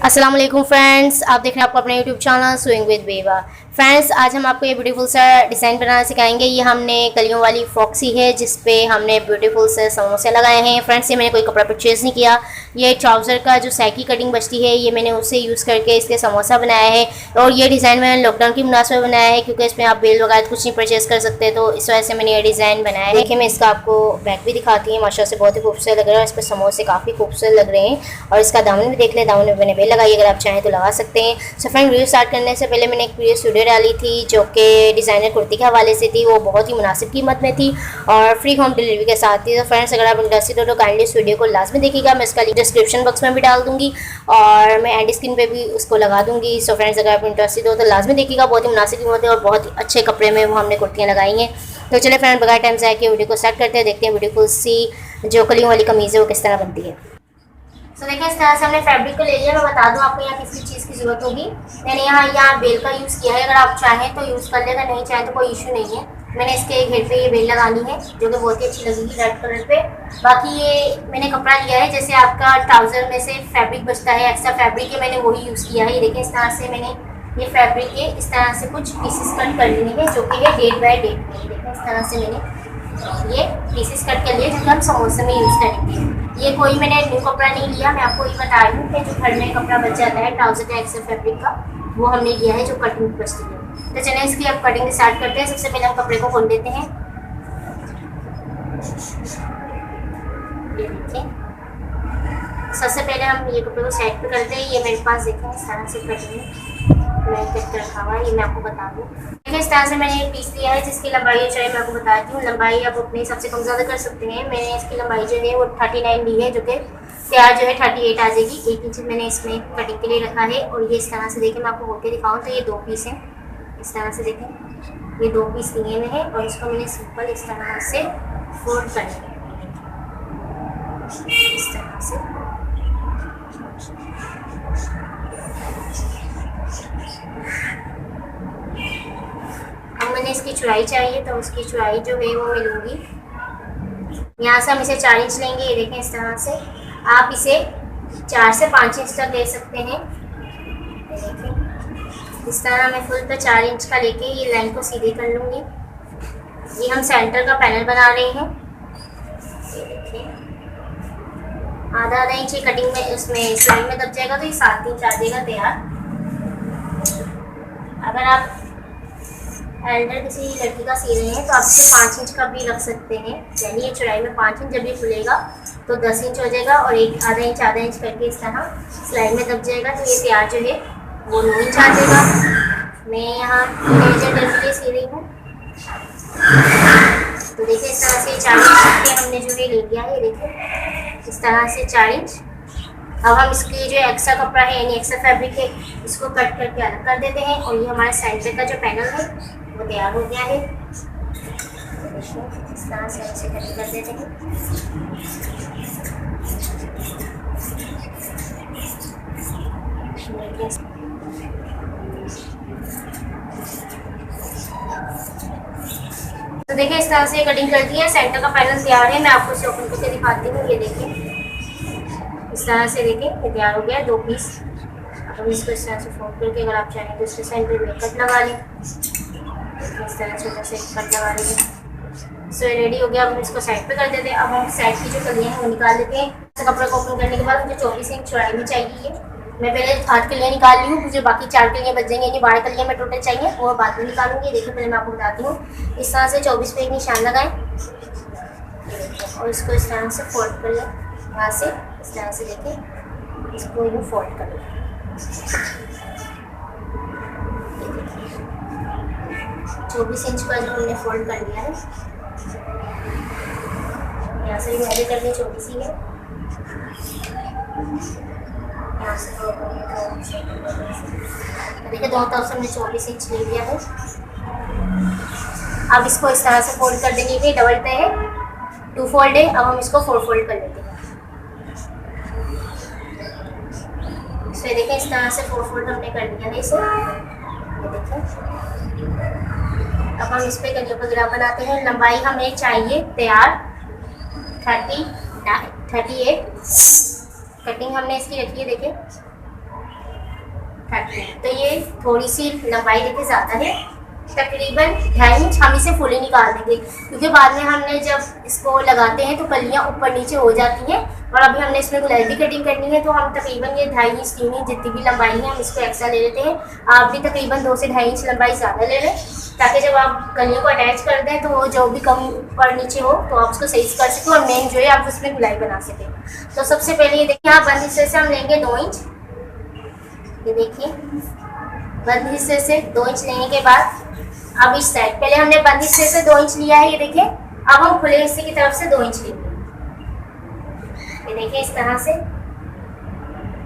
अस्सलाम वालेकुम फ्रेंड्स, आप देख रहे हैं आपको अपने यूट्यूब चैनल स्विंग विद बेबा। फ्रेंड्स, आज हम आपको ये ब्यूटीफुल सा डिज़ाइन बनाना सिखाएंगे। ये हमने कलियों वाली फ्रॉक्सी है जिस पे हमने ब्यूटीफुल से समोसे लगाए हैं। फ्रेंड्स, ये मैंने कोई कपड़ा परचेज़ नहीं किया। ये ट्राउज़र का जो सैकी कटिंग बचती है ये मैंने उससे यूज़ करके इसके समोसा बनाया है। और ये डिज़ाइन मैंने लॉकडाउन की मुनासिबत बनाया है क्योंकि इसमें आप बेल वगैरह कुछ नहीं परचेज़ कर सकते, तो इस वजह से मैंने ये डिज़ाइन बनाया है। देखिए, मैं इसका आपको बैक भी दिखाती हूँ। माशाल्लाह से बहुत ही खूबसूरत लग रहा है। इस पर समोसे काफ़ी खूबसूरत लग रहे हैं। और इसका दामन भी देख लें, दामन में मैंने बेल लगाई, अगर आप चाहें तो लगा सकते हैं। सो फ्रेंड, वीडियो स्टार्ट करने से पहले मैंने एक वीडियो डाली थी जो कि डिज़ाइनर कुर्ती के हवाले से थी। वो बहुत ही मुनासिब कीमत में थी और फ्री होम डिलीवरी के साथ थी। तो फ्रेंड्स, अगर आप इंटरेस्टेड हो तो काइंडली इस वीडियो को लाजमी देखिएगा। मैं इसका लिंक डिस्क्रिप्शन बॉक्स में भी डाल दूँगी और मैं एंड स्क्रीन पे भी उसको लगा दूँगी। सो फ्रेंड्स, अगर आप इंटरेस्टेड हो तो लाजमी देखिएगा। बहुत ही मुनासिब कीमत है और बहुत ही अच्छे कपड़े में वो हमने कुर्तियाँ लगाई हैं। तो चले फ्रेंड, बगैर टाइम से आके वीडियो को स्टार्ट करते हैं। देखते हैं ब्यूटीफुल सी जो कलियों वाली कमीज़ है वो किस तरह बनती है। तो देखिए, इस तरह से हमने फैब्रिक को ले लिया। मैं बता दूं आपको यहाँ किसी चीज़ की ज़रूरत होगी। मैंने यहाँ बेल का यूज़ किया है। अगर आप चाहें तो यूज़ कर लेगा, नहीं चाहें तो कोई इशू नहीं है। मैंने इसके घेर पे ये बेल लगानी है जो कि बहुत ही अच्छी लगेगी रेड कलर पे। बाकी ये मैंने कपड़ा लिया है, जैसे आपका ट्राउज़र में से फैब्रिक बचता है, एक्स्ट्रा फैब्रिक है, मैंने वही यूज़ किया है। ये देखिए, इस तरह से मैंने ये फैब्रिक के इस तरह से कुछ पीसेस कट कर लिए हैं जो कि है 8 बाय 8 में। देखिए, इस तरह से मैंने ये पीसेस कट कर लिए जो कि हम समोसे में यूज़ करेंगे। ये कोई मैंने न्यू कपड़ा नहीं लिया, मैं आपको ये बता रही हूँ कि जो घर में कपड़ा बच जाता है ट्राउज़र का एक्स्ट्रा फैब्रिक का, वो हमने लिया है जो कटिंग बचती है। तो चलिए इसकी अब कटिंग स्टार्ट करते हैं। सबसे पहले हम कपड़े को खोल देते हैं। ये देखिए, सबसे पहले हम ये कपड़े को साइड पे करते हैं। ये मेरे पास देखें इस तरह से कटिंग मैं कट कर रखा हुआ है, ये मैं आपको बता दूँ। देखिए, इस तरह से मैंने एक पीस लिया है जिसकी लंबाई और चौड़ाई मैं आपको बताती हूँ। लंबाई आप अपने हिसाब से कम ज़्यादा कर सकते हैं। मैंने इसकी लंबाई जो है वो 39 ली है, जो कि तैयार जो है 38 आ जाएगी। 1 इंच मैंने इसमें कटिंग के लिए रखा है। और ये इस तरह से देखें, मैं आपको होके दिखाऊँ तो ये 2 पीस हैं। इस तरह से देखें, ये 2 पीस लिए हुए हैं और इसको मैंने सिंपल इस तरह से फोल्ड कर लिया इस तरह से। अब मैंने इसकी चौड़ाई चाहिए तो उसकी चौड़ाई जो है वो मैं लूँगी। यहाँ से हम इसे 4 इंच लेंगे। ये देखें, इस तरह से आप इसे 4 से 5 इंच तक ले सकते हैं। ये देखें, इस तरह मैं फुल पे 4 इंच का लेके ये लाइन को सीधी कर लूँगी। ये हम सेंटर का पैनल बना रहे हैं। ये देखिए, आधा इंच कटिंग में उसमें सिलाई में दब जाएगा तो ये 7 इंच आ जाएगा तैयार। अगर आप एल्डर किसी लड़की का सी रहे हैं तो आप इसे 5 इंच का भी रख सकते हैं। यानी ये चौड़ाई में 5 इंच, जब ये खुलेगा तो 10 इंच हो जाएगा और एक आधा इंच करके इस तरह सिलाई में दब जाएगा तो ये तैयार जो है वो 9 इंच आ जाएगा। मैं यहाँ टीनेजर के लिए सी रही हूँ। तो देखिए, इस तरह से 4 इंच के हमने जो है ले लिया है। ये देखिए, इस तरह से 4 इंच। अब हम इसकी जो एक्स्ट्रा कपड़ा है यानी एक्स्ट्रा फैब्रिक है इसको कट करके अलग कर देते हैं। और ये हमारा सेंटर का जो पैनल है वो तैयार हो गया है। इस तरह से ऐसे कट कर देते हैं। तो देखिए, इस तरह से कटिंग कर दी है। सेंटर का पैनल तैयार है। मैं आपको इसे ओपन करके दिखाती हूँ। ये देखिए, इस तरह से देखिए ये तैयार हो गया है 2 पीस। अब हम इसको इस तरह से फोल्ड करके अगर आप चाहें तो इसके सेंटर में कट लगा लें। इस तरह छोटा से कट लगा लेंगे। सो ये रेडी हो गया। अब हम इसको साइड पे कर देते हैं। अब हम साइड की जो कलियाँ हैं वो निकाल लेते हैं। कपड़े को ओपन करने के बाद मुझे 24 इंच चौड़ाई में चाहिए। मैं पहले 8 कलियाँ निकाल ली हूँ। मुझे बाकी 4 कलियाँ बच जाएंगी, यानी 12 कलियाँ मैं टोटल चाहिए, वो बाद में निकालूंगी। देखिए, पहले मैं आपको बताती हूँ। इस तरह से 24 पे एक निशान लगाएं और इसको इस तरह से फोल्ड कर लें। यहाँ से इस तरह से देखिए, इसको यूँ फोल्ड कर लें। 24 इंच का जो हमने फोल्ड कर लिया है, यहाँ से भी मैंने करनी छोटी सी है। यहाँ से देखिए, दोनों तरफ से हमने 24 इंच ले लिया है। अब इसको इस तरह से फोल्ड कर देंगे। ये डबल पे है, 2 फोल्ड है। अब हम इसको 4 फोल्ड कर लेते हैं। तो देखिए, इस तरह से 4 फोल्ड हमने कर दिया है इसे। देखिए, अब हम इस पे कलियों का ग्राफ बनाते हैं। लंबाई हमें चाहिए तैयार 38। कटिंग हमने इसकी रखी है। देखिए, 13। तो ये थोड़ी सी लंबाई देखिए ज़्यादा है, तकरीबन 2.5 इंच। हम इसे फुली निकाल देंगे क्योंकि बाद में हमने जब इसको लगाते हैं तो कलियाँ ऊपर नीचे हो जाती हैं, और अभी हमने इसमें गुलाबी कटिंग करनी है, तो हम तकरीबन ये 2.5 इंच 3 इंच जितनी भी लंबाई है हम इसको एक्स्ट्रा ले लेते हैं। आप भी तकरीबन 2 से 2.5 इंच लंबाई ज़्यादा ले लें, ताकि जब आप कलियों को अटैच कर दें तो वो जो भी कम ऊपर नीचे हो तो आप उसको सही से कर सकें, और मेन जो है आप उसमें गुलाई बना सकें। तो सबसे पहले ये देखिए, आप बंद हिस्से से हम लेंगे 2 इंच। ये देखिए बंद हिस्से से 2 इंच लेने के बाद अब इस साइड, पहले हमने बंद हिस्से से 2 इंच लिया है, ये देखिए। अब हम खुले हिस्से की तरफ से 2 इंच लेंगे। ये देखिए इस तरह से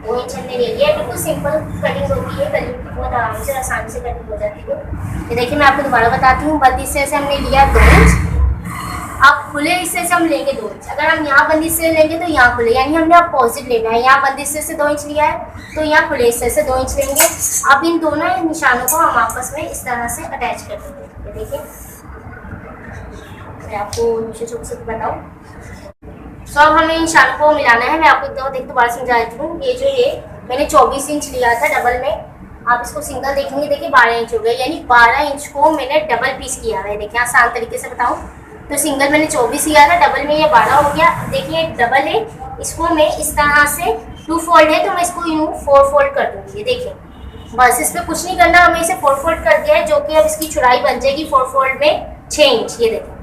2 इंच हमने ले लिया। बिल्कुल सिंपल कटिंग होती है, कटिंग बहुत आराम से आसानी से कटिंग हो जाती है। ये देखिए मैं आपको दोबारा बताती हूँ, बंद हिस्से से हमने लिया 2 इंच, अब खुले हिस्से से हम लेंगे 2 इंच। अगर हम यहाँ बंद हिस्से लेंगे तो यहाँ खुले, यानी हमने अपोजिट लेना है। यहाँ बंद हिस्से से 2 इंच लिया है तो यहाँ खुले हिस्से से 2 इंच लेंगे। अब इन दोनों निशानों को हम आपस में इस तरह से अटैच कर देंगे। ये देखिए मैं आपको नीचे चौक से बताऊँ। तो अब हमें निशानों को मिलाना है। मैं आपको दोबारा समझा देती हूँ। ये जो है मैंने 24 इंच लिया था डबल में, आप इसको सिंगल देखेंगे, देखिए 12 इंच हो गया, यानी 12 इंच को मैंने डबल पीस किया है। देखिए आसान तरीके से बताऊँ तो सिंगल मैंने 24 लिया था, डबल में ये 12 हो गया। देखिए डबल है, इसको मैं इस तरह से 2 फोल्ड है तो मैं इसको यूँ 4 फोल्ड कर दूँगी। ये देखिए बस इस पर कुछ नहीं करना, हमें इसे 4 फोल्ड कर दिया है, जो कि अब इसकी चौड़ाई बन जाएगी 4 फोल्ड में 6 इंच। ये देखिए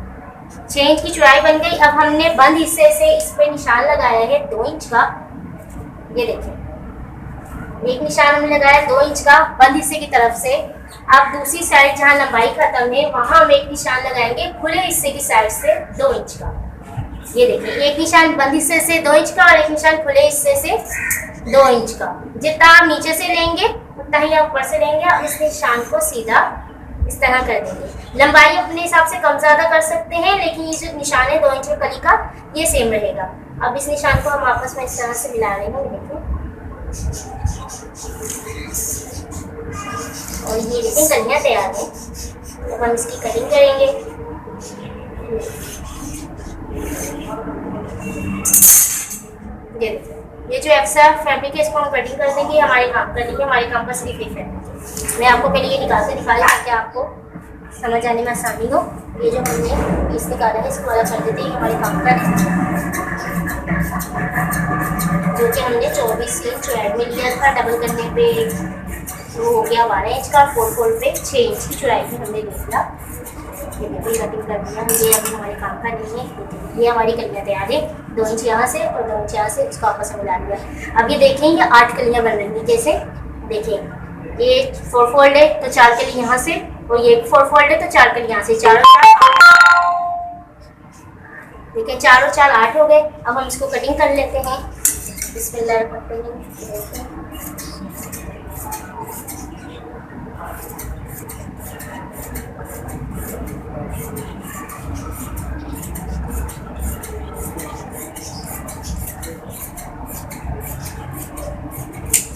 6 इंच की चौड़ाई बन गई। अब हमने बंद हिस्से से इस पर निशान लगाया है 2 इंच का। ये देखिए एक निशान हमने लगाया 2 इंच का बंद हिस्से की तरफ से। अब दूसरी साइड जहाँ लंबाई खत्म है वहाँ हम एक निशान लगाएंगे खुले हिस्से की साइड से 2 इंच का। ये देखिए एक निशान बंद हिस्से से 2 इंच का और एक निशान खुले हिस्से से 2 इंच का। जितना आप नीचे से लेंगे उतना ही आप ऊपर से लेंगे और इस निशान को सीधा इस तरह कर देंगे। लंबाई अपने हिसाब से कम ज़्यादा कर सकते हैं, लेकिन ये जो निशान है 2 इंच का कली का ये सेम रहेगा। अब इस निशान को हम आपस में इस तरह से मिला रहे हैं। देखिए और ये देखिए कलियाँ तैयार हैं। अब हम इसकी कटिंग करेंगे। ये जो एक्स्ट्रा फैब्रिक है इसको हम कटिंग कर देंगे। हमारे काम कटिंग हमारे काम का सिर्फ एक है। मैं आपको पहले ये निकाल के दिखा रही हूँ ताकि आपको समझ आने में आसानी हो। ये जो हमने पीस निकाला है इसको अलग कर देते हैं, हमारे काम का जो कि हमने 24 इंच चौड़ाई में लिया था। डबल करने पे वो हो गया 12 इंच का, 4 फोल्ड पे 6 इंच की चौड़ाई में हमने लिया। ये देखिए कटिंग कर दिया। ये अभी हमारे काम का नहीं है। ये हमारी कलियाँ तैयार है, 2 इंच यहाँ से और 2 इंच यहाँ से इसको आपस में मिला दिया। अब ये देखें ये 8 कलियाँ बन रही हैं। जैसे देखिए ये 4 फोल्ड है तो 4 कली यहाँ से, और ये 4 फोल्ड है तो 4 कली यहाँ से। 4 और 4 देखिए 4 और 4 8 हो गए। अब हम इसको कटिंग कर लेते हैं। बिस्मिल्लाह रहमान रहीम।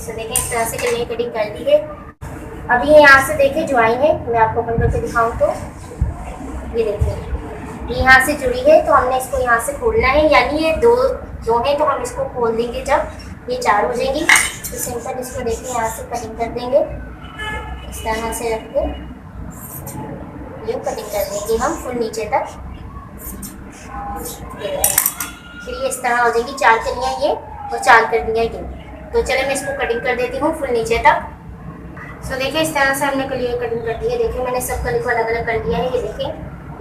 देखिए इस तरह से कलियाँ कटिंग कर दी है। अभी ये यहाँ से देखिए ज्वाइन है, मैं आपको ओपन करके दिखाऊँ तो ये देखिए ये यहाँ से जुड़ी है तो हमने इसको यहाँ से खोलना है, यानी ये दो है तो हम इसको खोल देंगे जब ये 4 हो जाएंगी। तो सिंपल इसको देखिए यहाँ से कटिंग कर देंगे, इस तरह से रख के ये कटिंग कर देंगे हम फुल नीचे तक। फिर ये इस तरह हो जाएगी 4 कलियाँ ये और 4 कलियाँ ये। तो चले मैं इसको कटिंग कर देती हूँ फुल नीचे तक। सो देखिए इस तरह से हमने कलियाँ कटिंग कर दी है। देखिए मैंने सब कली को अलग अलग कर दिया है। ये देखिए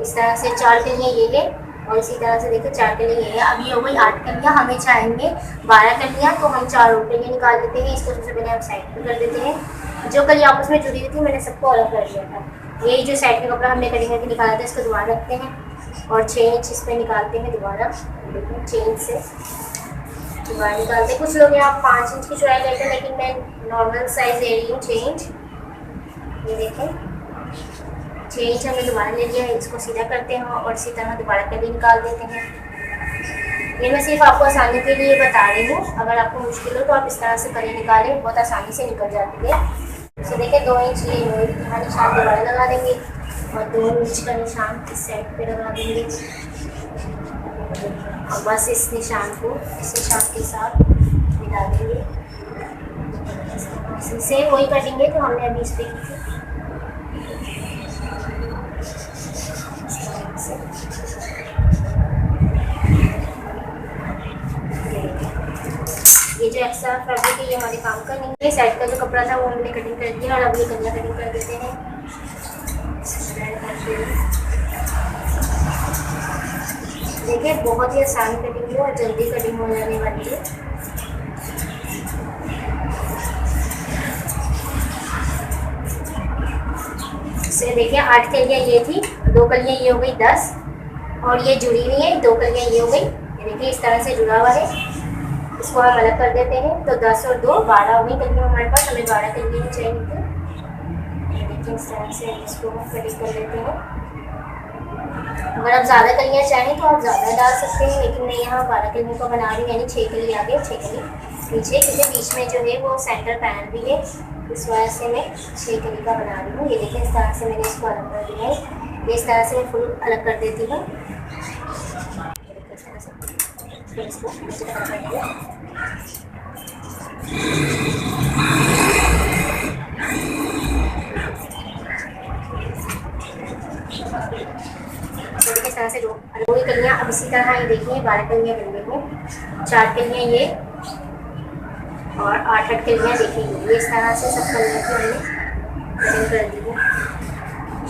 इस तरह से 4 कलियाँ ये है और इसी तरह से देखिए 4 कलियाँ ये है। अब ये हो गई 8 कलियाँ, हमें चाहेंगे 12 कलियाँ, तो हम 4 और कलियाँ निकाल देते हैं। इसको सबसे पहले हम साइड पर कर देते हैं। जो कलियाँ आपस में जुड़ी हुई थी मैंने सबको अलग कर दिया था। यही जो साइड का कपड़ा हमने कटिंग करके निकाला था इसको दोबारा रखते हैं और 6 इंच इस पर निकालते हैं दोबारा। देखिए 6 इंच से दोबारा निकालते हैं। कुछ लोग यहाँ 5 इंच की चौड़ाई लेते हैं, लेकिन मैं नॉर्मल साइज ले रही हूँ 6 इंच। ये देखें 6 इंच हमने दोबारा ले लिया है। इसको सीधा करते हैं और इसी तरह दोबारा कली निकाल देते हैं। ये मैं सिर्फ आपको आसानी के लिए बता रही हूँ, अगर आपको मुश्किल हो तो आप इस तरह से कली निकालें, बहुत आसानी से निकल जाती है। तो देखिए 2 इंच ये यहाँ निशान दोबारा लगा देंगे और 2 इंच का निशान इस साइड पे लगा देंगे और बस इस निशान को इस निशान के साथ मिला देंगे। इस से वही कटिंग है तो हमने अभी इस पे की थी। ये जो एक्स्ट्रा फैब्रिक है ये हमारे काम का नहीं है। साइड का जो कपड़ा था वो हमने कटिंग कर दिया और अब ये कलियाँ कटिंग कर देते हैं। देखिए बहुत ही आसान कटिंग है और जल्दी कटिंग हो जाने वाली है। से देखिए 8 कलियाँ ये थी, 2 कलियाँ ये हो गई 10 और ये जुड़ी हुई है, 2 कलियाँ ये हो गई। ये देखिए इस तरह से जुड़ा हुआ है। इसको हम अलग कर देते हैं तो 10 और 2 12 हो गई कलियाँ हमारे पास। हमें 12 कलियाँ ही चाहिए थी। देखिए इस तरह से इसको हम कटिंग कर लेते हैं। अगर आप ज़्यादा कलियाँ चाहें तो आप ज़्यादा डाल सकते हैं, लेकिन मैं यहाँ 12 कलियों का बना रही हूँ, यानी 6 कली आगे 6 कली पीछे, क्योंकि बीच में जो है वो सेंटर पैनल भी है, इस वजह से मैं 6 कली का बना रही हूँ। ये देखिए इस तरह से मैंने इसको अलग कर दिया है। ये इस तरह से मैं फुल अलग कर देती हूँ। फिर इसको इस तरह से 2 कलियाँ अब इसी तरह ये देखिए 12 कलियाँ बन गई हैं, 4 कलियाँ ये और 8 कलियाँ देखिए ये इस तरह से सब कलियों को हमने कटिंग कर दी है।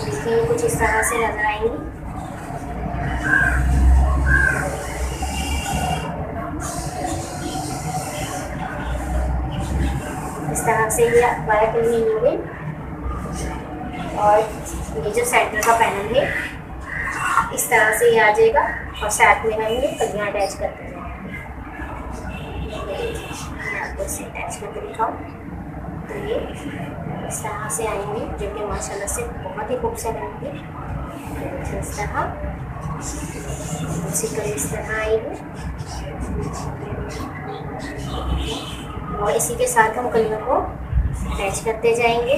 देखिए कुछ इस तरह से नजर आएंगी। इस तरह से ये 12 कलियाँ ये हो गई और ये जो सेंटर का पैनल है इस तरह से ये आ जाएगा और साथ में हम ये कलियाँ अटैच करते हैं। आपको इसे अटैच करके दिखाओ तो ये इस तरह से आएंगे, जो कि माशाल्लाह से बहुत ही खूबसूरत आएंगे। इस तरह दूसरी कली इस तरह आएगी और इसी के साथ हम कलियों को अटैच करते जाएंगे,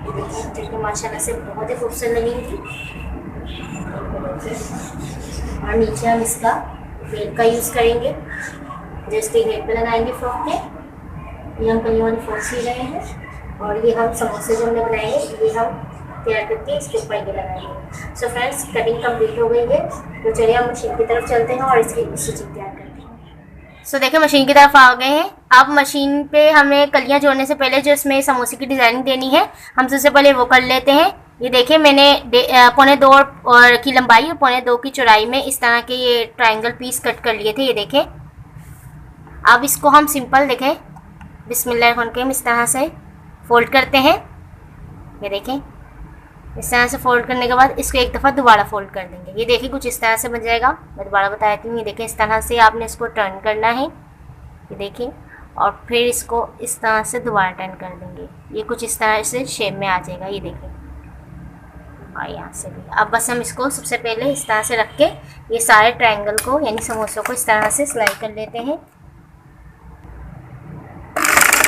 जो कि माशाल्लाह से बहुत ही खूबसूरत लगेंगी। और नीचे हम इसका बेल का यूज़ करेंगे, जो इसके गेट पे लगाएंगे फ्रॉक पे। ये हम कलियों वाली फ्रॉक सी रहे हैं और ये हम समोसे जो हमने बनाएंगे ये हम तैयार करके इसके ऊपर ये लगाएंगे। सो फ्रेंड्स कटिंग कंप्लीट हो गई है, तो चलिए हम मशीन की तरफ चलते हैं और इसकी स्टिचिंग तैयार करते हैं। सो देखिए मशीन की तरफ आ गए हैं। अब मशीन पे हमें कलियाँ जोड़ने से पहले जो इसमें समोसे की डिज़ाइनिंग देनी है हम सबसे पहले वो कर लेते हैं। ये देखिए मैंने 1.25 और की लंबाई और 1.25 की चौड़ाई में इस तरह के ये ट्रायंगल पीस कट कर लिए थे। ये देखें, अब इसको हम सिंपल देखें बिस्मिल्लाहिर्रहमानिर्रहीम इस तरह से फोल्ड करते हैं। ये देखें इस तरह से फोल्ड करने के बाद इसको एक दफ़ा दोबारा फोल्ड कर देंगे। ये देखिए कुछ इस तरह से बन जाएगा। मैं दोबारा बता देती हूँ। ये देखें इस तरह से आपने इसको टर्न करना है। ये देखिए और फिर इसको इस तरह से दोबारा टर्न कर देंगे। ये कुछ इस तरह से शेप में आ जाएगा। ये देखिए और यहाँ से भी। अब बस हम इसको सबसे पहले इस तरह से रख के ये सारे ट्रायंगल को यानी समोसों को इस तरह से सिलाई कर लेते हैं।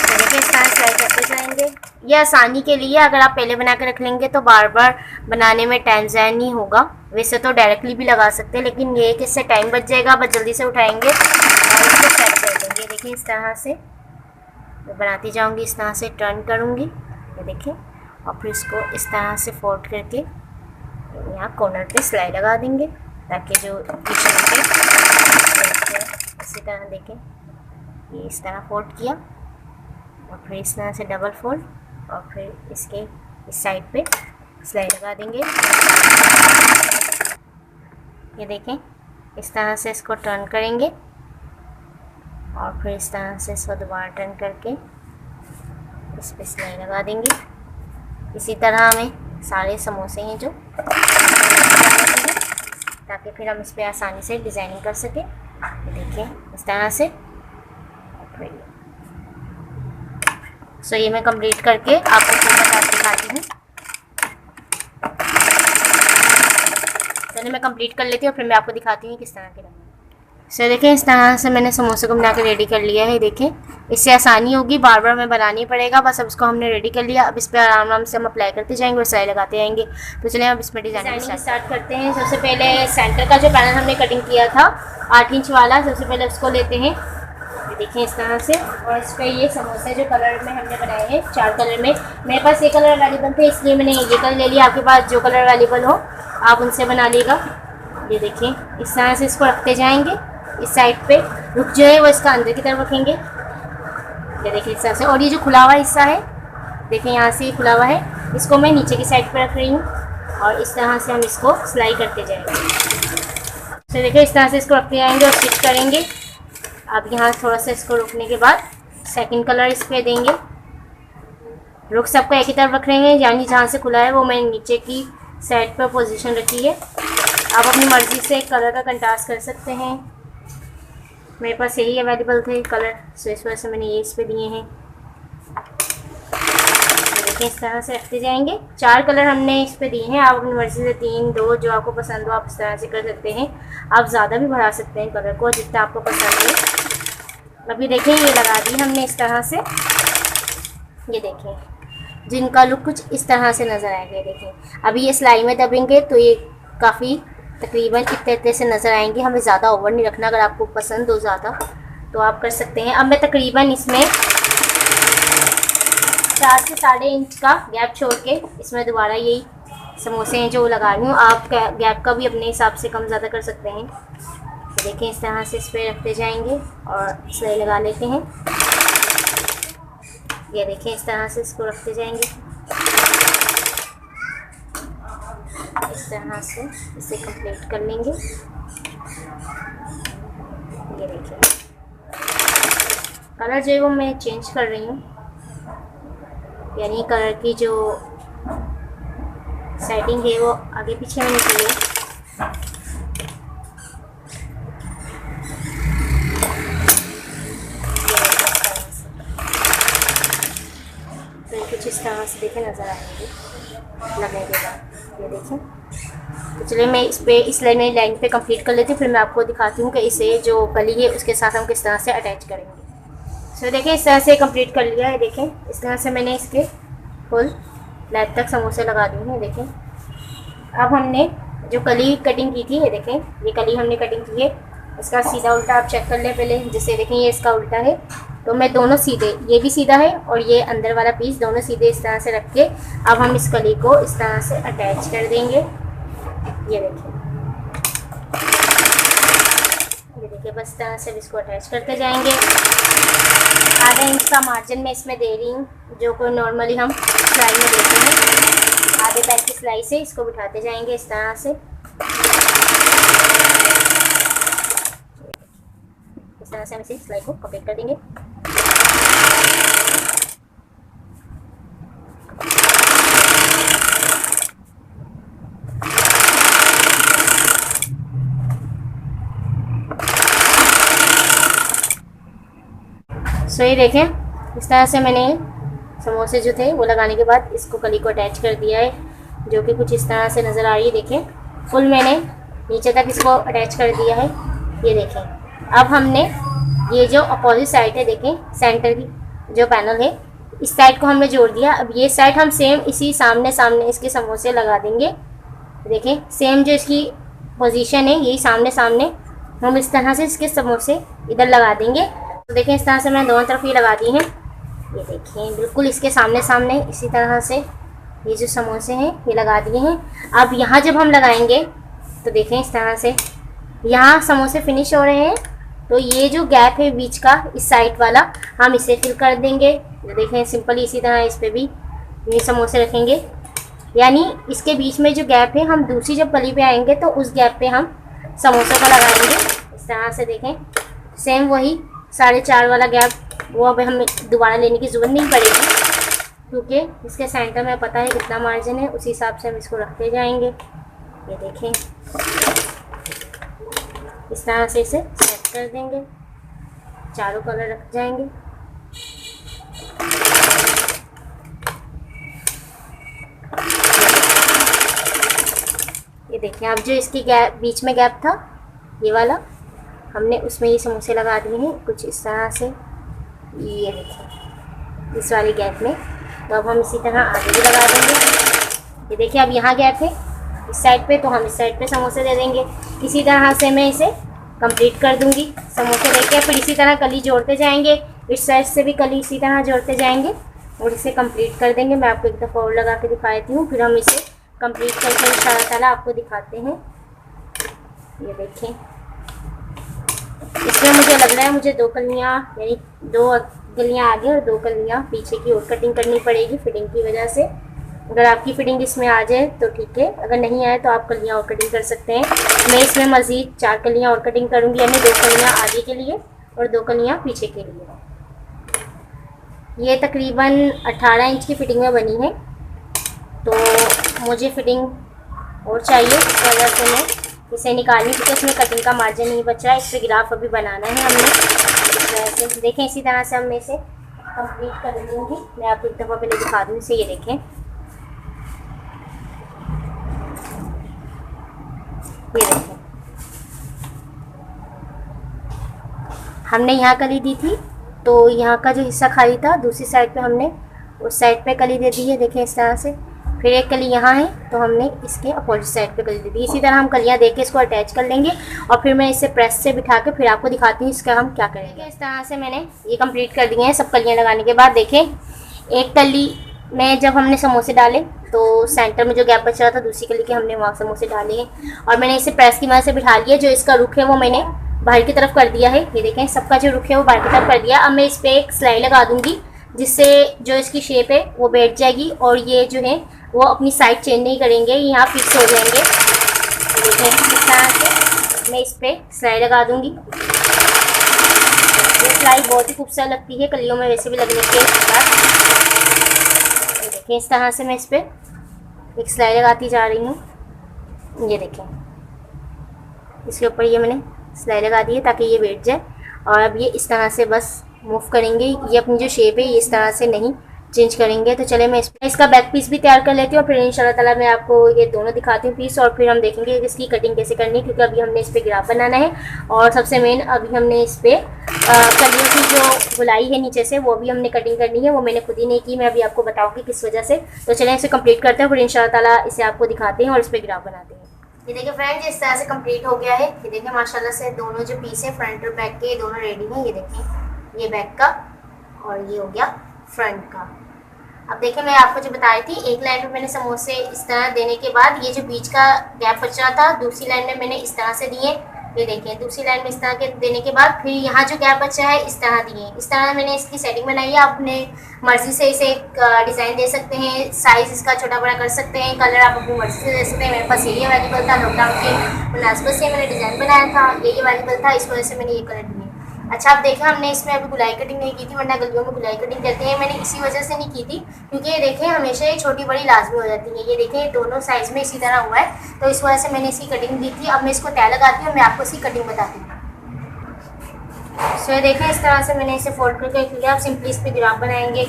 देखिए इस तरह सिलाई करते जाएंगे। ये आसानी के लिए अगर आप पहले बना के रख लेंगे तो बार बार बनाने में टाइम ज़ाया नहीं होगा। वैसे तो डायरेक्टली भी लगा सकते हैं, लेकिन ये कि इससे टाइम बच जाएगा। बस जल्दी से उठाएंगे और इसको सेट कर देंगे। देखिए इस तरह से मैं बनाती जाऊँगी, इस तरह से टर्न करूँगी। ये देखिए और फिर इसको इस तरह से फोल्ड करके यहाँ कॉर्नर पे सिलाई लगा देंगे, ताकि जो इसी तरह देखें ये इस तरह फोल्ड किया और फिर इस तरह से डबल फोल्ड और फिर इसके इस साइड पे सिलाई लगा देंगे। ये देखें इस तरह से इसको टर्न करेंगे और फिर इस तरह से इसको दोबारा टर्न करके इस पर सिलाई लगा देंगे। इसी तरह हमें सारे समोसे हैं जो, ताकि फिर हम इस पर आसानी से डिज़ाइनिंग कर सकें। देखिए इस तरह से। सो ये मैं कंप्लीट करके आपको दिखाती हूँ। चलिए मैं कंप्लीट कर लेती हूँ और फिर मैं आपको दिखाती हूँ किस तरह के बने। सो देखें इस तरह से मैंने समोसे को बना के रेडी कर लिया है। देखें इससे आसानी होगी, बार बार हमें बनाना ही पड़ेगा। बस अब इसको हमने रेडी कर लिया। अब इस पर आराम आराम से हम अप्लाई करते जाएंगे और सिलाई लगाते जाएंगे। तो चलिए अब इसमें डिज़ाइनिंग स्टार्ट करते हैं। सबसे पहले सेंटर का जो पैनल हमने कटिंग किया था 8 इंच वाला, सबसे पहले उसको लेते हैं ये देखें इस तरह से। और इस पर ये समोसे जो कलर में हमने बनाए हैं 4 कलर में, मेरे पास ये कलर अवेलेबल थे इसलिए मैंने ये कलर ले लिया। आपके पास जो कलर अवेलेबल हो आप उनसे बना लीजिएगा। ये देखें इस तरह से इसको रखते जाएंगे। इस साइड पे रुख जो है वो इसका अंदर की तरफ रखेंगे। ये देखिए इस तरह से। और ये जो खुला हुआ हिस्सा है देखें यहाँ से खुला हुआ है, इसको मैं नीचे की साइड पे रख रही हूँ और इस तरह से हम इसको सिलाई करते जाएंगे। तो देखिए इस तरह से इसको रखते जाएंगे और स्टिच करेंगे। अब यहाँ थोड़ा सा इसको रुकने के बाद सेकंड कलर इस पर देंगे। रुख सबको एक ही तरफ रख रहे हैं, यानी जहाँ से खुला है वो मैंने नीचे की साइड पर पोजीशन रखी है। आप अपनी मर्ज़ी से कलर का कंट्रास्ट कर सकते हैं। मेरे पास यही अवेलेबल थे कलर, सो इस वजह से मैंने ये इस पे दिए हैं। देखिए इस तरह से रखते जाएंगे। 4 कलर हमने इस पे दिए हैं, आप अपनी मर्ज़ी से 3 2 जो आपको पसंद हो आप इस तरह से कर सकते हैं। आप ज़्यादा भी बढ़ा सकते हैं कलर को जितना आपको पसंद है। अभी देखें ये लगा दी हमने इस तरह से। ये देखें जिनका लुक कुछ इस तरह से नज़र आएगा। देखें अभी ये सिलाई में दबेंगे तो ये काफ़ी तकरीबन इतने से नज़र आएंगे। हमें ज़्यादा ओवर नहीं रखना, अगर आपको पसंद हो ज़्यादा तो आप कर सकते हैं। अब मैं तकरीबन इसमें 4 से 3.5 इंच का गैप छोड़ के इसमें दोबारा यही समोसे हैं जो लगा रही हूँ। आप गैप का भी अपने हिसाब से कम ज़्यादा कर सकते हैं। तो देखें इस तरह से इस पर रखते जाएंगे और सिलाई लगा लेते हैं। ये देखें इस तरह से इसको रखते जाएंगे। इस तरह से इसे कंप्लीट कर लेंगे। ये देखिए कलर जो है वो मैं चेंज कर रही हूँ, यानी कलर की जो सेटिंग है वो आगे पीछे होनी चाहिए। तो कुछ इस तरह से देखें नज़र आएंगे लगने के बाद। ये देखें तो चलिए मैं इस लाइन पे कंप्लीट कर लेती हूँ, फिर मैं आपको दिखाती हूँ कि इसे जो कली है उसके साथ हम किस तरह से अटैच करेंगे। तो देखें इस तरह से कंप्लीट कर लिया है। देखें इस तरह से मैंने इसके फुल लैब तक समोसे लगा दिए हैं। देखें अब हमने जो कली कटिंग की थी, ये देखें ये कली हमने कटिंग की है, इसका सीधा उल्टा आप चेक कर लें पहले। जैसे देखें ये इसका उल्टा है तो मैं दोनों सीधे, ये भी सीधा है और ये अंदर वाला पीस दोनों सीधे इस तरह से रख के अब हम इस कली को इस तरह से अटैच कर देंगे। ये देखिए बस इस तरह से इसको अटैच करते जाएंगे। आधा इंच का मार्जिन मैं इसमें दे रही हूँ जो को नॉर्मली हम सिलाई में देते हैं। आधे पैर की सिलाई से इसको बिठाते जाएंगे इस तरह से। इस तरह से हम इसे सिलाई को कंप्लीट कर देंगे। सो ये देखें इस तरह से मैंने समोसे जो थे वो लगाने के बाद इसको कली को अटैच कर दिया है, जो कि कुछ इस तरह से नज़र आ रही है। देखें फुल मैंने नीचे तक इसको अटैच कर दिया है। ये देखें अब हमने ये जो अपोजिट साइड है, देखें सेंटर की जो पैनल है इस साइड को हमने जोड़ दिया। अब ये साइड हम सेम इसी सामने इसके समोसे लगा देंगे। देखें सेम जो इसकी पोजीशन है यही सामने हम इस तरह से इसके समोसे इधर लगा देंगे। तो देखें इस तरह से मैंने दोनों तरफ ये लगा दी हैं। ये देखें बिल्कुल इसके सामने इसी तरह से ये जो समोसे हैं ये लगा दिए हैं। अब यहाँ जब हम लगाएंगे तो देखें इस तरह से यहाँ समोसे फिनिश हो रहे हैं, तो ये जो गैप है बीच का इस साइड वाला हम इसे फिल कर देंगे। देखें सिंपल इसी तरह इस पर भी ये समोसे रखेंगे, यानी इसके बीच में जो गैप है हम दूसरी जब कली पे आएंगे तो उस गैप पे हम समोसों को लगाएंगे इस तरह से। देखें सेम वही 4.5 वाला गैप वो अब हमें दोबारा लेने की ज़रूरत नहीं पड़ेगी, क्योंकि इसके सेंटर में पता है कितना मार्जिन है, उसी हिसाब से हम इसको रखते जाएंगे। ये देखें इस तरह से इसे सेट कर देंगे, चारों कलर रख जाएंगे। ये देखें अब जो इसकी गैप बीच में गैप था ये वाला हमने उसमें ये समोसे लगा दिए हैं कुछ इस तरह से। ये देखिए इस वाले गैप में, तो अब हम इसी तरह आगे भी लगा देंगे। ये देखिए अब यहाँ गैप है इस साइड पे, तो हम इस साइड पे समोसे दे देंगे। इसी तरह से मैं इसे कंप्लीट कर दूंगी समोसे लेके। फिर इसी तरह कली जोड़ते जाएंगे, इस साइड से भी कली इसी तरह जोड़ते जाएंगे और इसे कंप्लीट कर देंगे। मैं आपको एक दफ़ा और लगा के दिखा देती हूँ, फिर हम इसे कंप्लीट करके इंशाअल्लाह ताला आपको दिखाते हैं। ये देखें, इसमें मुझे लग रहा है मुझे 2 कलियाँ यानी 2 कलियाँ आगे और 2 कलियाँ पीछे की और कटिंग करनी पड़ेगी फिटिंग की वजह से। अगर आपकी फिटिंग इसमें आ जाए तो ठीक है, अगर नहीं आए तो आप कलियाँ और कटिंग कर सकते हैं। मैं इसमें मज़ीद 4 कलियाँ और कटिंग करूँगी, यानी 2 कलियाँ आगे के लिए और 2 कलियाँ पीछे के लिए। ये तकरीबन 18 इंच की फिटिंग में बनी है, तो मुझे फिटिंग और चाहिए, इस वजह से मैं इसे निकालनी, क्योंकि इसमें कटिंग का मार्जिन नहीं बच रहा है। इस पर ग्राफ अभी बनाना है हमने, इस वजह से देखें इसी तरह से हम इसे कंप्लीट कर दूँगी। मैं आपको एक दफ़ा पहले दिखा दूँ इसे। ये देखें, ये देखें, हमने यहाँ कली दी थी तो यहाँ का जो हिस्सा खाली था दूसरी साइड पे हमने उस साइड पे कली दे दी है, देखें इस तरह से। फिर एक कली यहाँ है तो हमने इसके अपोजिट साइड पे कली दे दी। इसी तरह हम कलियाँ दे के इसको अटैच कर लेंगे और फिर मैं इसे प्रेस से बिठा के फिर आपको दिखाती हूँ इसका हम क्या करेंगे। इस तरह से मैंने ये कंप्लीट कर दिए हैं सब कलियाँ लगाने के बाद। देखें, एक कली में जब हमने समोसे डाले तो सेंटर में जो गैप बच रहा था दूसरी कली के हमने वहाँ समोसे डाले हैं और मैंने इसे प्रेस की मदद से बिठा लिया। जो इसका रुख है वो मैंने बाहर की तरफ कर दिया है, ये देखें सबका जो रुख है वो बाहर की तरफ कर दिया। अब मैं इस पर एक सिलाई लगा दूंगी जिससे जो इसकी शेप है वो बैठ जाएगी और ये जो है वो अपनी साइड चेंज नहीं करेंगे, यहाँ फिक्स हो जाएंगे। देखें इस तरह से मैं इस पर सिलाई लगा दूंगी। ये सिलाई बहुत ही खूबसूरत लगती है कलियों में वैसे भी लगने के बाद। देखें इस तरह से मैं इस पर एक सिलाई लगाती जा रही हूँ। ये देखें, इसके ऊपर ये मैंने सिलाई लगा दी है ताकि ये बैठ जाए और अब ये इस तरह से बस मूव करेंगे। ये अपनी जो शेप है ये इस तरह से नहीं चेंज करेंगे। तो चले मैं इसका बैक पीस भी तैयार कर लेती हूँ और फिर इंशाल्लाह ताला मैं आपको ये दोनों दिखाती हूँ पीस और फिर हम देखेंगे कि इसकी कटिंग कैसे करनी है, क्योंकि अभी हमने इस पर ग्राफ बनाना है और सबसे मेन अभी हमने इस पर कलियों की जो गुलाई है नीचे से वो भी हमने कटिंग करनी है। वो मैंने खुद ही नहीं की, मैं अभी आपको बताऊँगी किस वजह से। तो चलें इसे कम्प्लीट करते हैं फिर इंशाल्लाह ताला इसे आपको दिखाते हैं और इस पर ग्राफ बनाते हैं। ये देखिए फ्रेंड्स, इस तरह से कंप्लीट हो गया है। ये देखिए माशाल्लाह से दोनों जो पीस है फ्रंट और बैक के दोनों रेडी हैं। ये देखें, ये बैक का और ये हो गया फ्रंट का। अब देखिए मैं आपको जो बता रही थी, एक लाइन में मैंने समोसे इस तरह देने के बाद ये जो बीच का गैप बच रहा था दूसरी लाइन में मैंने इस तरह से दिए। ये देखिए दूसरी लाइन में इस तरह के देने के बाद फिर यहाँ जो गैप बचा है इस तरह दिए। इस तरह मैंने इसकी सेटिंग बनाई है। आप अपने मर्ज़ी से इसे एक डिज़ाइन दे सकते हैं, साइज़ इसका छोटा बड़ा कर सकते हैं, कलर आप अपनी मर्ज़ी से दे सकते हैं। मेरे पास यही अवेलेबल था, लॉकडाउन के मुनासिबत से मैंने डिज़ाइन बनाया था, यही अवेलेबल था, इस वजह से मैंने ये कलर दिए। अच्छा आप देखें हमने इसमें अभी गुलाई कटिंग नहीं की थी, वरना गलियों में गुलाई कटिंग करते हैं। मैंने इसी वजह से नहीं की थी क्योंकि ये देखें हमेशा ये छोटी बड़ी लाजमी हो जाती है। ये देखें दोनों साइज़ में इसी तरह हुआ है, तो इस वजह से मैंने इसकी कटिंग की थी। अब मैं इसको तय लगाती हूँ, मैं आपको इसकी कटिंग बताती हूँ। सो ये देखें इस तरह से मैंने इसे फोल्ड करके रख लिया। आप सिंपली इस पर ग्राफ बनाएंगे।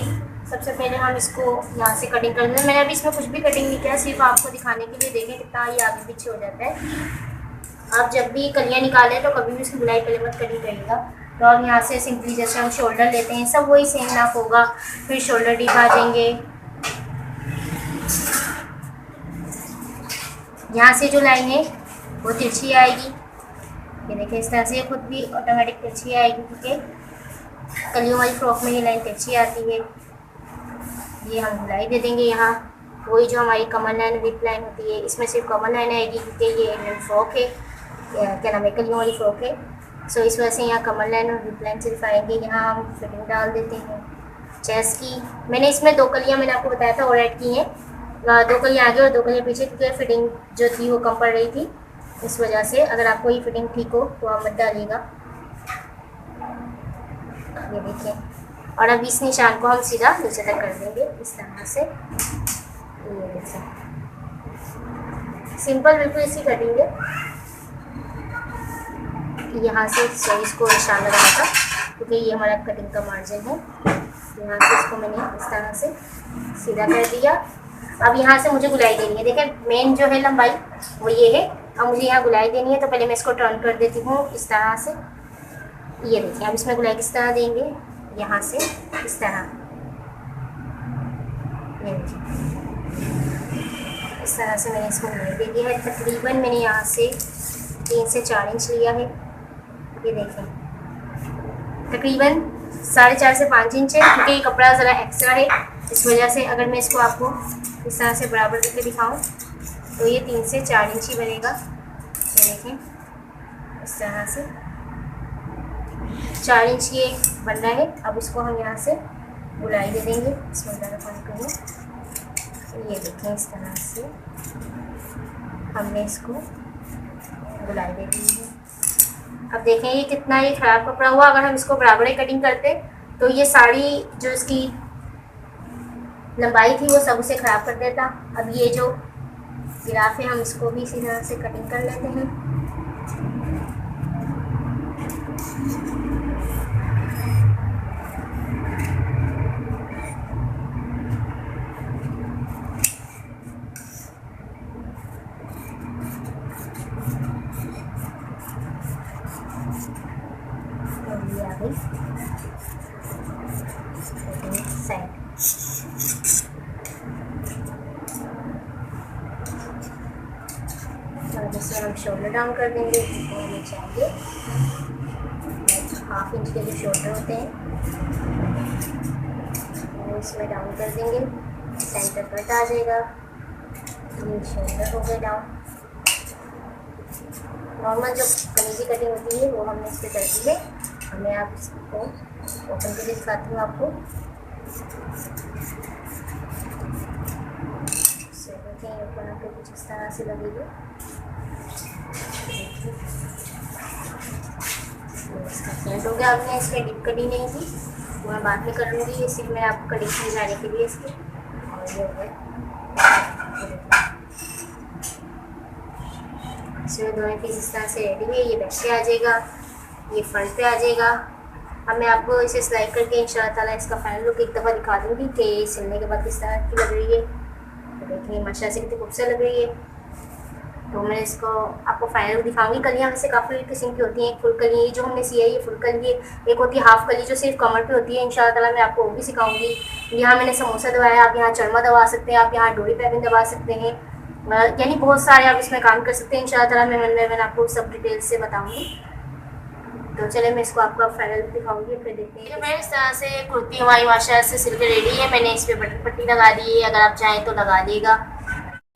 सबसे पहले हम इसको यहाँ से कटिंग कर देंगे। मैंने अभी इसमें कुछ भी कटिंग नहीं किया, सिर्फ आपको दिखाने के लिए। देखें कितना ये आगे पीछे हो जाता है। आप जब भी कलियाँ निकालें तो कभी भी इसकी गुलाई पहले मत कटिंग करिएगा। तो अब यहाँ से सिंपली जैसे हम शोल्डर लेते हैं सब वही सेम नाप होगा, फिर शोल्डर डीप आ जाएंगे। यहाँ से जो लाइन है वो तिरछी आएगी। ये देखिए इस तरह से खुद भी ऑटोमेटिक तिरछी आएगी, क्योंकि कलियों वाली फ्रॉक में ये लाइन तिरछी आती है। ये हम गुलाई दे देंगे यहाँ, वही जो हमारी कमर लाइन विप लाइन होती है, इसमें सिर्फ कमर लाइन आएगी क्योंकि ये इंडियन फ्रॉक है, क्या नाम है, कलियों वाली फ्रॉक है। सो इस वजह से यहाँ कमर लाइन और विप लाइन सिर्फ आएंगे। यहाँ हम फिटिंग डाल देते हैं चेस्ट की। मैंने इसमें 2 कलियाँ मैंने आपको बताया था और ऐड की हैं, 2 कलियाँ आगे और 2 कलियाँ पीछे, क्योंकि फिटिंग जो थी वो कम पड़ रही थी। इस वजह से अगर आपको ये फिटिंग ठीक हो तो आप मत डालिएगा। ये देखिए, और अब इस निशान को हम सीधा नीचे तक कर देंगे इस तरह से। ये देखिए सिंपल बिल्कुल इसी कटिंग है। यहाँ से इसको निशान लगाना था क्योंकि ये हमारा कटिंग का मार्जिन है। यहाँ से इसको मैंने इस तरह से सीधा कर दिया। अब यहाँ से मुझे गुलाई देनी है। देखिए मेन जो है लंबाई वो ये है, अब मुझे यहाँ गुलाई देनी है। तो पहले मैं इसको टर्न कर देती हूँ इस तरह से। ये देखिए अब इसमें गुलाई किस तरह देंगे, यहाँ से इस तरह। ये देखिए इस तरह से मैंने इसमें गुलाई दे दी है। तकरीबन मैंने यहाँ से 3 से 4 इंच लिया है। ये देखें तकरीबन 4.5 से 5 इंच है, क्योंकि ये कपड़ा ज़रा एक्स्ट्रा है, इस वजह से। अगर मैं इसको आपको इस तरह से बराबर करके दिखाऊं तो ये 3 से 4 इंच ही बनेगा। ये देखें इस तरह से 4 इंच ये बन रहा है। अब इसको हम यहाँ से गुलाई दे देंगे, इसमें ज़्यादा पानी करें। ये देखें इस तरह से हमने इसको गुलाई दे दी है। अब देखें ये कितना ये ख़राब कपड़ा हुआ। अगर हम इसको बराबर ही कटिंग करते तो ये साड़ी जो इसकी लंबाई थी वो सब उसे ख़राब कर देता। अब ये जो गिराफ है हम इसको भी इसी तरह से कटिंग कर लेते हैं। साइड जिससे हम शोल्डर डाउन कर देंगे। तो हमें चाहिए 1/2 इंच के जो शोल्डर होते हैं वो इसमें डाउन कर देंगे। सेंटर कट आ जाएगा, ये शोल्डर हो गए डाउन। नॉर्मल जो कमीजी कटिंग होती है वो हमने इस पर कर दी है। हमें आप इसको ओपन करके दिखाती हूँ आपको। ऊपर आके कुछ इस तरह से लगेगी। इसका फ्रंट हो गया। आपने इसकी डीप कटिंग नहीं थी, वो मैं बाद में कर लूँगी। ये सिर्फ मैं आपको कटिंग समझाने के लिए इसकी। और ये हो गया इसमें दोनों पीस इस तरह से रेडी है। ये बैक पे आ जाएगा, ये फ्रंट पे आ जाएगा। अब मैं आपको इसे सिलाई करके इंशाल्लाह ताला इसका फाइनल लुक एक दफ़ा दिखा दूँगी कि सिलने के बाद किस तरह की लग रही है। तो देखिए माशाल्लाह से कितनी खूबसूरत लग रही है। तो मैं इसको आपको फाइनल दिखाऊंगी। कलियाँ वैसे काफ़ी किस्म की होती हैं। एक फुल कली जो हमने सिया है, ये फुल कली है। एक होती है हाफ कली जो सिर्फ कमर पे होती है। इंशाल्लाह ताला मैं आपको वो भी सिखाऊंगी। यहाँ मैंने समोसा दबाया, आप यहाँ चरमा दबा सकते हैं, आप यहाँ डोरी पैबिन दबा सकते हैं, यानी बहुत सारे आप इसमें काम कर सकते हैं। इंशाल्लाह ताला मैं आपको सब डिटेल से बताऊँगी। तो चले मैं इसको आपको फाइनल दिखाऊंगी, फिर देखते हैं। मैं इस तरह से कुर्ती हमारी माशाल्लाह से सिल के रेडी है। मैंने इस पर बटन पट्टी लगा दी है, अगर आप चाहें तो लगा देगा।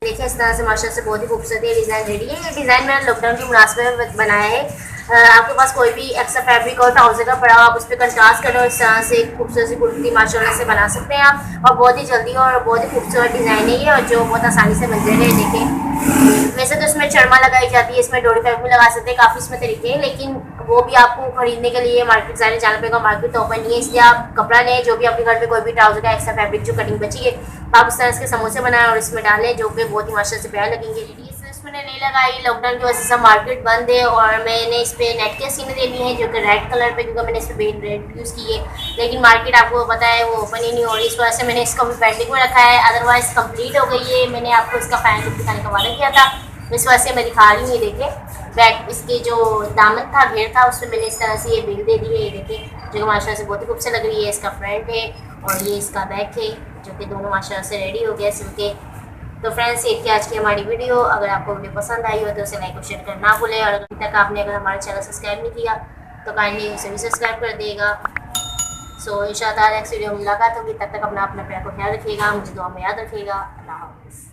देखिए इस तरह से माशाल्लाह से बहुत ही खूबसूरत है डिज़ाइन रेडी है। ये डिज़ाइन मैंने लॉकडाउन की मुनासिबत में बनाया है। आपके पास कोई भी एक्स्ट्रा फैब्रिक और ट्राउजर का पड़ा हो, आप उस पर कंट्रास्ट करो, इस तरह से खूबसूरत सी कुर्ती माशाल्लाह से बना सकते हैं आप। और बहुत ही जल्दी और बहुत ही खूबसूरत डिज़ाइन है ये, और जो बहुत आसानी से बन जाएगा। देखें वैसे तो इसमें चरमा लगाई जाती है, इसमें डोरी पैक भी लगा सकते हैं, काफ़ी इसमें तरीके हैं, लेकिन वो भी आपको खरीदने के लिए मार्केट जाने जाना पड़ेगा। मार्केट तो ओपन नहीं है, इसलिए आप कपड़ा लें जो भी अपने घर में कोई भी ट्राउजर का एक्स्ट्रा फैब्रिक जो कटिंग बची है, आप उस तरह इसके समोसे बनाएं और इसमें डालें, जो कि बहुत ही माशाल्लाह से प्यार लगेंगे। इसमें नहीं लगाई, लॉकडाउन की वजह से सब मार्केट बंद है। और मैंने इस पर नेट के सीने दे लिए हैं जो कि रेड कलर पे, क्योंकि मैंने इस पर रेड यूज़ की है, लेकिन मार्केट आपको पता है वो ओपन ही नहीं हो रही। इस वजह से मैंने इसको भी पेंडिंग में रखा है, अदरवाइज़ कंप्लीट हो गई है। मैंने आपको इसका फाइनल दिखाने का वादा किया था, इस वजह से मैं दिखा रही हूँ। ये देखें बैक, इसके जो दामन था, घेर था, उसमें मैंने इस तरह से ये बिल दे दी है। ये देखें जो माशाल्लाह से बहुत ही खूबसूरत लग रही है। इसका फ्रंट है और ये इसका बैक है, जो कि दोनों माशाल्लाह से रेडी हो गया सिल के। तो फ्रेंड्स ये थी आज की हमारी वीडियो। अगर आपको वीडियो पसंद आई हो तो उसे लाइक और शेयर करना ना भूलें। और अभी तक आपने अगर हमारा चैनल सब्सक्राइब नहीं किया तो काइंडली उसे भी सब्सक्राइब कर देगा। सो इंशाल्लाह नेक्स्ट वीडियो में मुलाकात होगी। तब तक अपना प्यार को ख्याल रखिएगा, मुझे दुआ में याद रखिएगा। अल्लाह हाफ़िज़।